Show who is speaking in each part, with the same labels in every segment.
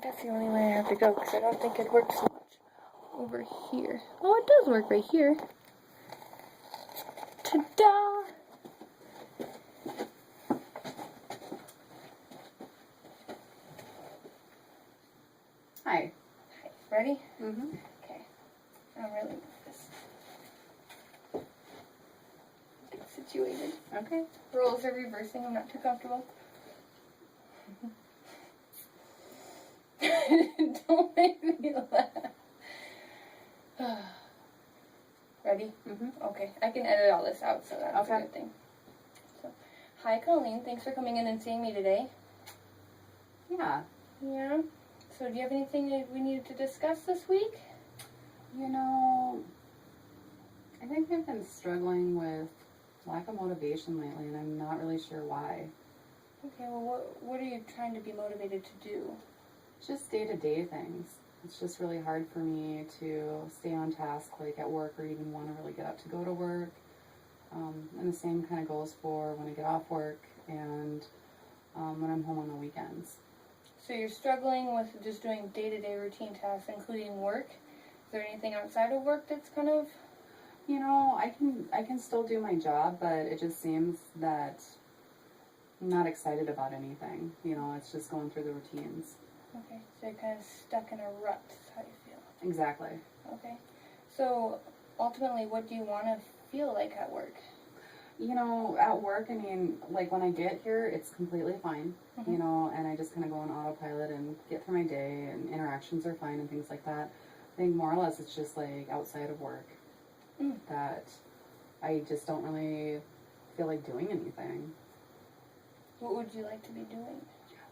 Speaker 1: That's the only way I have to go because I don't think it works so much over here. Oh, it does work right here. Ta-da!
Speaker 2: Hi.
Speaker 1: Hi. Ready?
Speaker 2: Mm-hmm.
Speaker 1: Okay. I'm really nervous. Get situated.
Speaker 2: Okay.
Speaker 1: Roles are reversing. I'm not too comfortable. Don't make me laugh. Ready?
Speaker 2: Mm-hmm.
Speaker 1: Okay. I can edit all this out, so that's
Speaker 2: Okay.
Speaker 1: a good thing. So, hi, Colleen. Thanks for coming in and seeing me today.
Speaker 2: Yeah.
Speaker 1: Yeah. So, do you have anything that we needed to discuss this week?
Speaker 2: You know, I think I've been struggling with lack of motivation lately, and I'm not really sure why.
Speaker 1: Okay. Well, what are you trying to be motivated to do?
Speaker 2: Just day-to-day things. It's just really hard for me to stay on task, like at work, or even want to really get up to go to work. And the same kind of goes for when I get off work and when I'm home on the weekends.
Speaker 1: So you're struggling with just doing day-to-day routine tasks, including work. Is there anything outside of work that's kind of...
Speaker 2: You know, I can still do my job, but it just seems that I'm not excited about anything. You know, it's just going through the routines.
Speaker 1: Okay, so you're kind of stuck in a rut, is how you feel.
Speaker 2: Exactly.
Speaker 1: Okay. So, ultimately, what do you want to feel like at work?
Speaker 2: You know, at work, I mean, like when I get here, it's completely fine,
Speaker 1: Mhm.
Speaker 2: you know, and I just kind of go on autopilot and get through my day, and interactions are fine and things like that. I think more or less it's just like outside of work that I just don't really feel like doing anything.
Speaker 1: What would you like to be doing?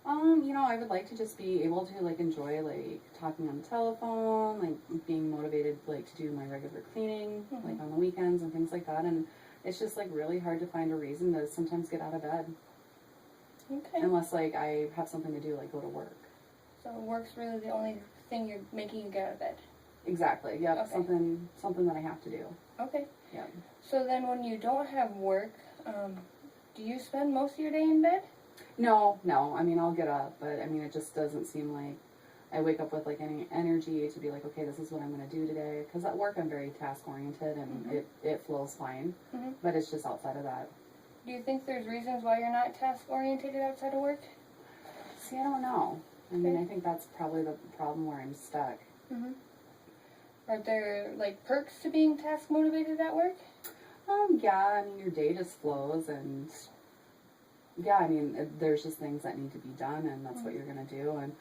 Speaker 2: You know, I would like to just be able to like enjoy like talking on the telephone, like being motivated like to do my regular cleaning, like on the weekends and things like that. And it's just like really hard to find a reason to sometimes get out of bed.
Speaker 1: Okay.
Speaker 2: Unless like I have something to do, like go to work.
Speaker 1: So work's really the only thing you're making you get out of bed.
Speaker 2: Exactly. Yep.
Speaker 1: Okay.
Speaker 2: Something that I have to do.
Speaker 1: Okay.
Speaker 2: Yep.
Speaker 1: So then when you don't have work, do you spend most of your day in bed?
Speaker 2: No. I mean, I'll get up, but I mean, it just doesn't seem like I wake up with like any energy to be like, okay, this is what I'm going to do today. Because at work, I'm very task oriented and it flows fine.
Speaker 1: Mm-hmm.
Speaker 2: But it's just outside of that.
Speaker 1: Do you think there's reasons why you're not task oriented outside of work?
Speaker 2: See, I don't know. I mean, I think that's probably the problem where I'm stuck.
Speaker 1: Mm-hmm. Are there like perks to being task motivated at work?
Speaker 2: Yeah, I mean, your day just flows, and yeah, I mean, there's just things that need to be done, and that's what you're gonna do. And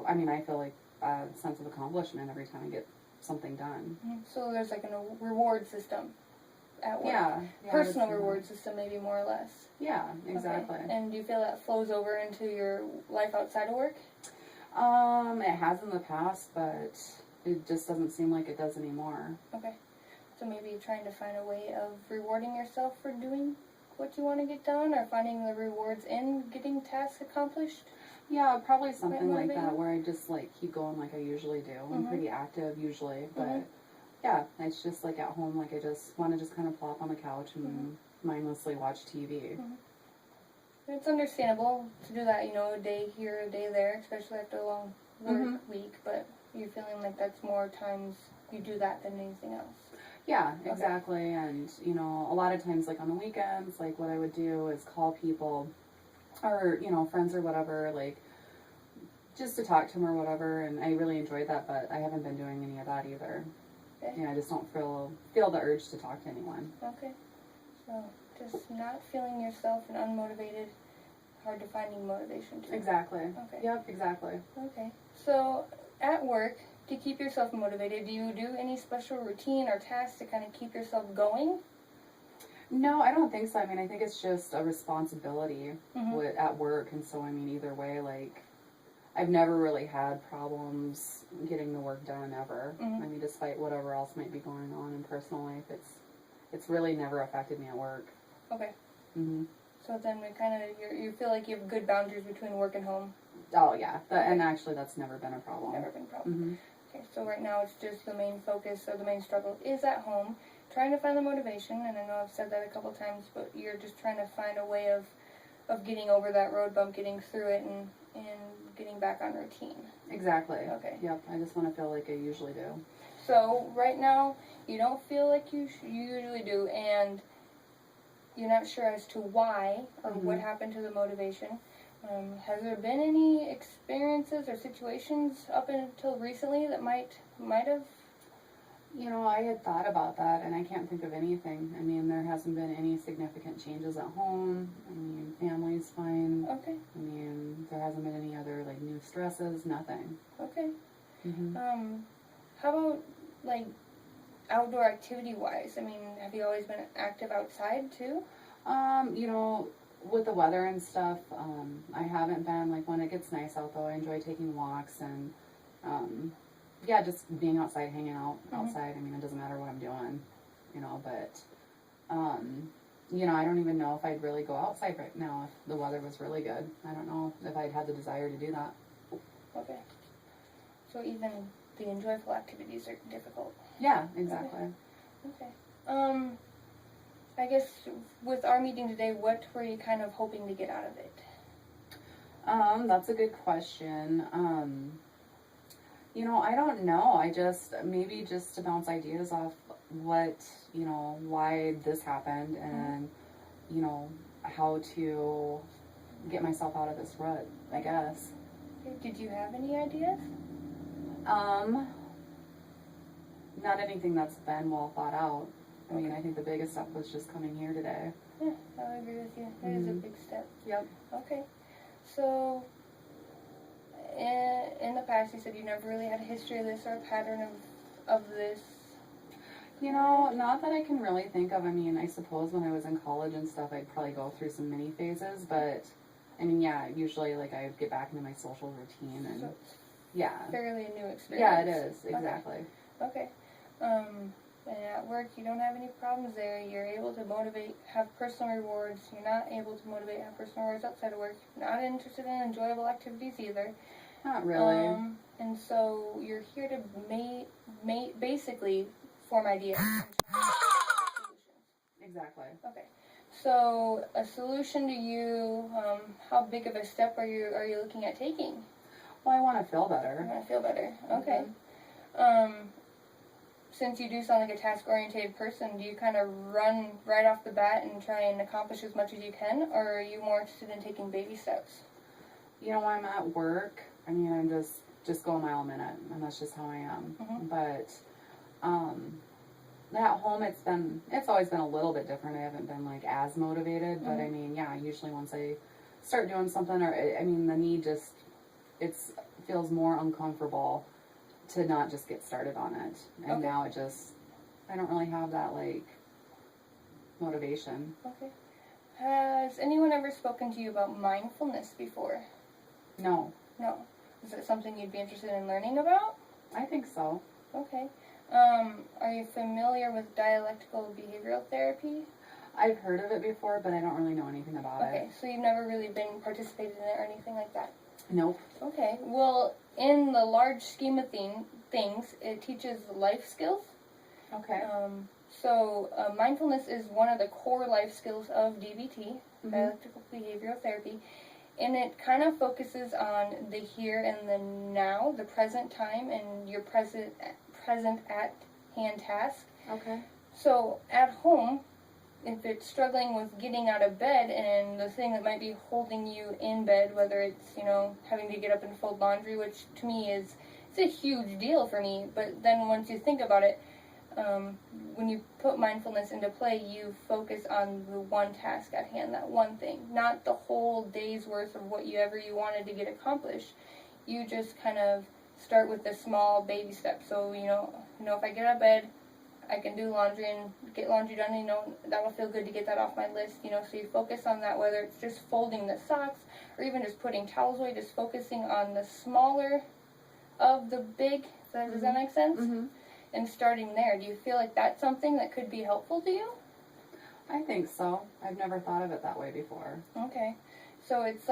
Speaker 2: I mean, I feel like a sense of accomplishment every time I get something done.
Speaker 1: Mm-hmm. So there's like a reward system at work.
Speaker 2: Yeah,
Speaker 1: Personal reward system, maybe more or less.
Speaker 2: Yeah, exactly.
Speaker 1: Okay. And do you feel that flows over into your life outside of work?
Speaker 2: It has in the past, but it just doesn't seem like it does anymore.
Speaker 1: Okay. So maybe you're trying to find a way of rewarding yourself for doing what you want to get done, or finding the rewards in getting tasks accomplished?
Speaker 2: Yeah, probably something like that, where I just like keep going like I usually do. I'm pretty active usually, but yeah, it's just like at home, like I just want to just kind of plop on the couch and mindlessly watch TV.
Speaker 1: It's understandable to do that, you know, a day here, a day there, especially after a long work week, but you're feeling like that's more times you do that than anything else.
Speaker 2: Yeah, exactly. And, you know, a lot of times, like on the weekends, like what I would do is call people or, you know, friends or whatever, like just to talk to them or whatever. And I really enjoyed that, but I haven't been doing any of that either.
Speaker 1: Okay.
Speaker 2: Yeah, I just don't feel the urge to talk to anyone.
Speaker 1: Okay. So just not feeling yourself and unmotivated, hard to finding motivation too.
Speaker 2: Exactly.
Speaker 1: Okay.
Speaker 2: Yep, exactly.
Speaker 1: Okay. So at work, to keep yourself motivated, do you do any special routine or tasks to kind of keep yourself going?
Speaker 2: No, I don't think so. I mean, I think it's just a responsibility at work. And so, I mean, either way, like, I've never really had problems getting the work done ever. I mean, despite whatever else might be going on in personal life, it's really never affected me at work.
Speaker 1: Okay.
Speaker 2: Mm-hmm.
Speaker 1: So then we kind of, you feel like you have good boundaries between work and home?
Speaker 2: Oh, yeah. And actually, that's never been a problem.
Speaker 1: Never been a problem. Okay, so right now it's just the main focus or the main struggle is at home, trying to find the motivation, and I know I've said that a couple times, but you're just trying to find a way of of getting over that road bump, getting through it, and getting back on routine.
Speaker 2: Exactly.
Speaker 1: Okay.
Speaker 2: Yep. I just want to feel like I usually do.
Speaker 1: So right now, you don't feel like you usually do, and you're not sure as to why or what happened to the motivation. Has there been any experiences or situations up until recently that might have?
Speaker 2: You know, I had thought about that, and I can't think of anything. I mean, there hasn't been any significant changes at home. I mean, family's fine.
Speaker 1: Okay.
Speaker 2: I mean, there hasn't been any other, like, new stresses, nothing.
Speaker 1: Okay.
Speaker 2: Mm-hmm.
Speaker 1: How about, like, outdoor activity-wise? I mean, have you always been active outside, too?
Speaker 2: You know, with the weather and stuff, I haven't been, like, when it gets nice out, though, I enjoy taking walks and, yeah, just being outside, hanging out outside. I mean, it doesn't matter what I'm doing, you know, but, you know, I don't even know if I'd really go outside right now if the weather was really good. I don't know if I'd have the desire to do that.
Speaker 1: Okay. So even the enjoyable activities are difficult.
Speaker 2: Yeah, exactly.
Speaker 1: Okay. I guess with our meeting today, what were you kind of hoping to get out of it?
Speaker 2: That's a good question. You know, I don't know. Maybe just to bounce ideas off what, you know, why this happened and, you know, how to get myself out of this rut, I guess.
Speaker 1: Did you have any ideas?
Speaker 2: Not anything that's been well thought out. I mean, I think the biggest step was just coming here today.
Speaker 1: Yeah, I agree with you. It is a big step.
Speaker 2: Yep.
Speaker 1: Okay. So, in the past, you said you never really had a history of this or a pattern of this.
Speaker 2: You know, not that I can really think of. I mean, I suppose when I was in college and stuff, I'd probably go through some mini phases, but, I mean, yeah, usually, like, I would get back into my social routine and,
Speaker 1: So
Speaker 2: yeah.
Speaker 1: Fairly a new experience.
Speaker 2: Yeah, it is, exactly.
Speaker 1: Okay. And at work, you don't have any problems there. You're able to motivate, have personal rewards. You're not able to motivate, have personal rewards outside of work. You're not interested in enjoyable activities either.
Speaker 2: Not really.
Speaker 1: And so you're here to basically form ideas.
Speaker 2: Exactly.
Speaker 1: Okay. So a solution to you, how big of a step are you looking at taking?
Speaker 2: Well, I want to feel
Speaker 1: You
Speaker 2: better.
Speaker 1: want to feel better. Okay. Since you do sound like a task-oriented person, do you kind of run right off the bat and try and accomplish as much as you can, or are you more interested in taking baby steps?
Speaker 2: You know, when I'm at work, I mean, I'm just go a mile a minute, and that's just how I am. But, at home, it's always been a little bit different. I haven't been, like, as motivated, but I mean, yeah, usually once I start doing something, or, I mean, the need feels more uncomfortable to not just get started on it. And now I don't really have that, like, motivation.
Speaker 1: Okay. Has anyone ever spoken to you about mindfulness before?
Speaker 2: No.
Speaker 1: No. Is it something you'd be interested in learning about?
Speaker 2: I think so.
Speaker 1: Okay. Are you familiar with dialectical behavioral therapy?
Speaker 2: I've heard of it before, but I don't really know anything about it.
Speaker 1: Okay, so you've never really been participated in it or anything like that?
Speaker 2: Nope.
Speaker 1: Okay. Well, in the large scheme of things, it teaches life skills.
Speaker 2: Okay.
Speaker 1: So mindfulness is one of the core life skills of DBT, dialectical behavioral therapy, and it kind of focuses on the here and the now, the present time, and your present at hand task.
Speaker 2: Okay.
Speaker 1: So at home, if it's struggling with getting out of bed and the thing that might be holding you in bed, whether it's, you know, having to get up and fold laundry, which to me it's a huge deal for me, but then once you think about it, when you put mindfulness into play, you focus on the one task at hand, that one thing, not the whole day's worth of what you wanted to get accomplished. You just kind of start with the small baby steps. So, you know, if I get out of bed, I can do laundry and get laundry done, you know, that'll feel good to get that off my list, you know, so you focus on that, whether it's just folding the socks or even just putting towels away, just focusing on the smaller of the big. Does that make sense? And starting there. Do you feel like that's something that could be helpful to you?
Speaker 2: I think so. I've never thought of it that way before.
Speaker 1: Okay. So it's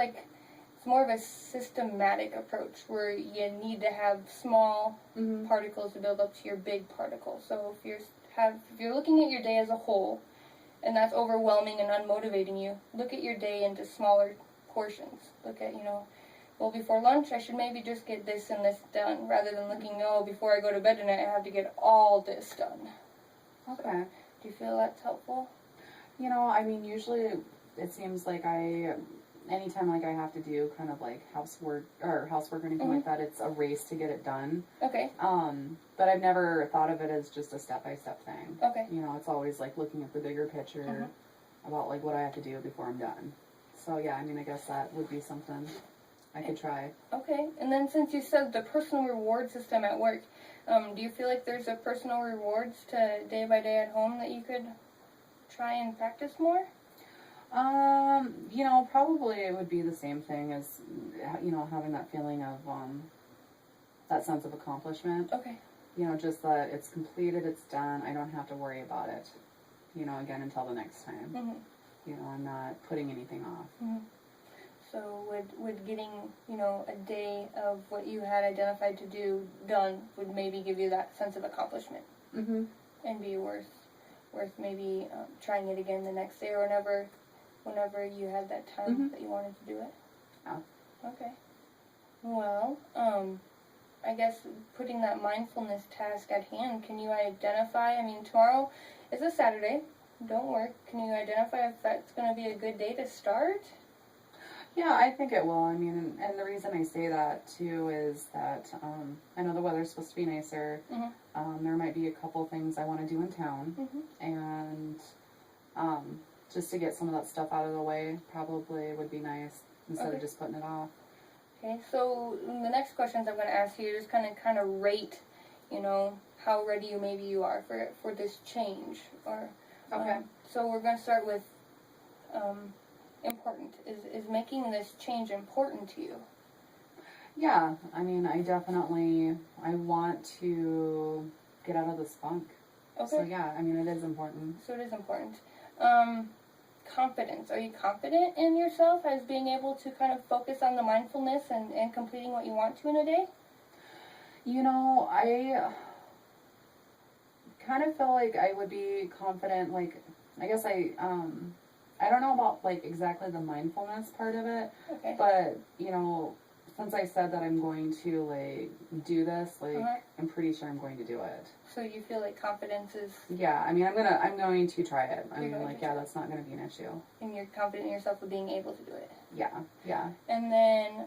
Speaker 1: more of a systematic approach where you need to have small particles to build up to your big particles. So if you're looking at your day as a whole, and that's overwhelming and unmotivating you, look at your day into smaller portions. Look at, well, before lunch, I should maybe just get this and this done, rather than looking, before I go to bed tonight, I have to get all this done.
Speaker 2: Okay.
Speaker 1: So, do you feel that's helpful?
Speaker 2: I mean, usually it seems like anytime like I have to do kind of like housework or anything like that, it's a race to get it done.
Speaker 1: Okay.
Speaker 2: But I've never thought of it as just a step-by-step thing.
Speaker 1: Okay.
Speaker 2: It's always like looking at the bigger picture about like what I have to do before I'm done. So yeah, I mean, I guess that would be something I could try.
Speaker 1: Okay. And then since you said the personal reward system at work, do you feel like there's a personal rewards to day by day at home that you could try and practice more?
Speaker 2: Probably it would be the same thing as, having that feeling of, that sense of accomplishment.
Speaker 1: Okay.
Speaker 2: Just that it's completed, it's done, I don't have to worry about it, again until the next time.
Speaker 1: Mm-hmm.
Speaker 2: I'm not putting anything off.
Speaker 1: Mm-hmm. So would getting, a day of what you had identified to do done would maybe give you that sense of accomplishment.
Speaker 2: Mm-hmm.
Speaker 1: And be worth maybe trying it again the next day or whenever you had that time that you wanted to do it.
Speaker 2: Yeah.
Speaker 1: Okay. Well, I guess putting that mindfulness task at hand, can you identify, tomorrow is a Saturday, don't work, can you identify if that's going to be a good day to start?
Speaker 2: Yeah, I think it will. And the reason I say that too is that I know the weather's supposed to be nicer.
Speaker 1: Mm-hmm.
Speaker 2: There might be a couple things I want to do in town, and just to get some of that stuff out of the way probably would be nice instead of just putting it off.
Speaker 1: Okay, so the next questions I'm going to ask you is kind of rate, how ready you are for this change. Or so we're going to start with important. Is making this change important to you?
Speaker 2: Yeah, I want to get out of this funk.
Speaker 1: Okay.
Speaker 2: So yeah, it is important.
Speaker 1: So it is important. Confidence. Are you confident in yourself as being able to kind of focus on the mindfulness and completing what you want to in a day?
Speaker 2: I kind of feel like I would be confident, like, I guess I don't know about, like, exactly the mindfulness part of it,
Speaker 1: okay.
Speaker 2: But, since I said that I'm going to, like, do this, like, I'm pretty sure I'm going to do it.
Speaker 1: So you feel like confidence is...
Speaker 2: Yeah, I'm going to try it. That's not going to be an issue.
Speaker 1: And you're confident in yourself of being able to do it?
Speaker 2: Yeah.
Speaker 1: And then,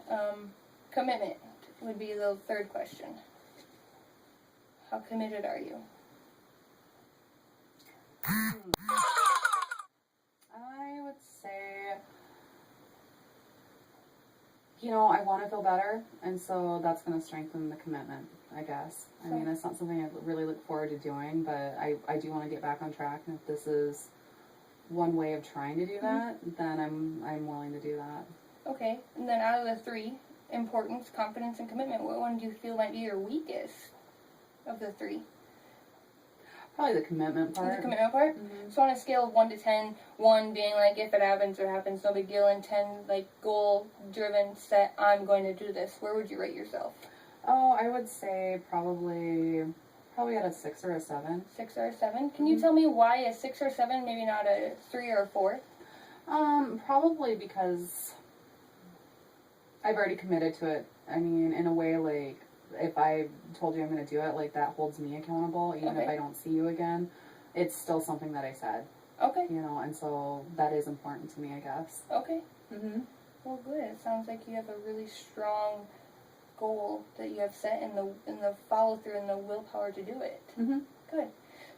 Speaker 1: commitment would be the third question. How committed are you?
Speaker 2: I would say, I want to feel better, and so that's going to strengthen the commitment, I guess. It's not something I really look forward to doing, but I do want to get back on track, and if this is one way of trying to do that, then I'm willing to do that.
Speaker 1: Okay, and then out of the three, importance, confidence, and commitment, what one do you feel might be your weakest of the three?
Speaker 2: Probably the commitment part.
Speaker 1: The commitment part?
Speaker 2: Mm-hmm.
Speaker 1: So on a scale of 1 to 10, 1 being like, if it happens, it happens, no big deal, and 10, like, goal-driven, set, I'm going to do this, where would you rate yourself?
Speaker 2: Oh, I would say probably at a 6 or a 7.
Speaker 1: 6 or a 7? Can you tell me why a 6 or 7, maybe not a 3 or a 4?
Speaker 2: Probably because I've already committed to it. In a way, like, if I told you I'm going to do it, like, that holds me accountable, even if I don't see you again. It's still something that I said.
Speaker 1: Okay.
Speaker 2: And so that is important to me, I guess.
Speaker 1: Okay.
Speaker 2: Mm-hmm.
Speaker 1: Well, good. It sounds like you have a really strong goal that you have set in the follow-through and the willpower to do it.
Speaker 2: Mm-hmm.
Speaker 1: Good.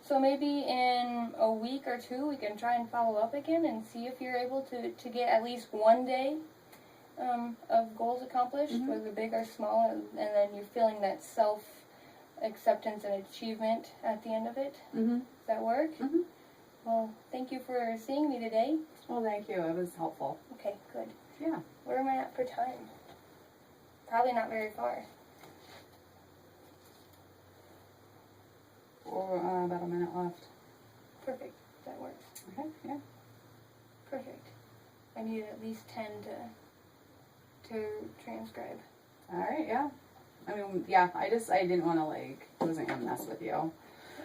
Speaker 1: So maybe in a week or two we can try and follow up again and see if you're able to get at least one day of goals accomplished, whether big or small, and then you're feeling that self-acceptance and achievement at the end of it.
Speaker 2: Mm-hmm.
Speaker 1: Does that work?
Speaker 2: Mm-hmm.
Speaker 1: Well, thank you for seeing me today.
Speaker 2: Well, thank you. It was helpful.
Speaker 1: Okay, good.
Speaker 2: Yeah.
Speaker 1: Where am I at for time? Probably not very far.
Speaker 2: Or about a minute left.
Speaker 1: Perfect. That works.
Speaker 2: Okay, yeah.
Speaker 1: Perfect. I need at least 10 to transcribe.
Speaker 2: Alright, yeah. I didn't want to, like, I wasn't going to mess with you.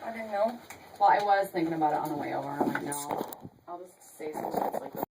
Speaker 1: I didn't know.
Speaker 2: Well, I was thinking about it on the way over. I'm like, no. I'll just say some words like